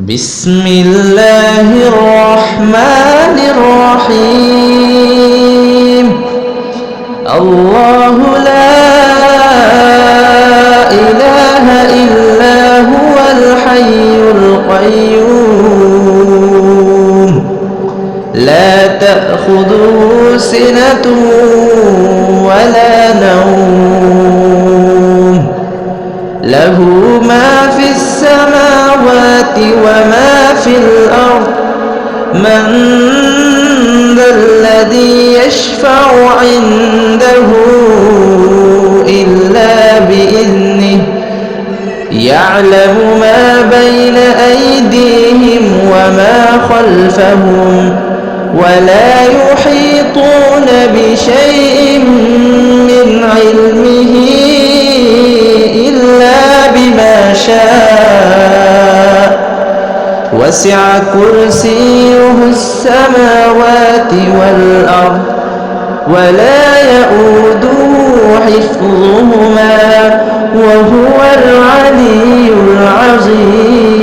بسم الله الرحمن الرحيم الله لا إله إلا هو الحي القيوم لا تأخذه سنة ولا نوم له ما في السماوات وما في الأرض من ذا الذي يشفع عنده إلا بإذنه يعلم ما بين أيديهم وما خلفهم ولا يحيطون بشيء من علمه إلا بما شاء وسع كرسيه السماوات والأرض ولا يؤوده حفظهما وهو العلي العظيم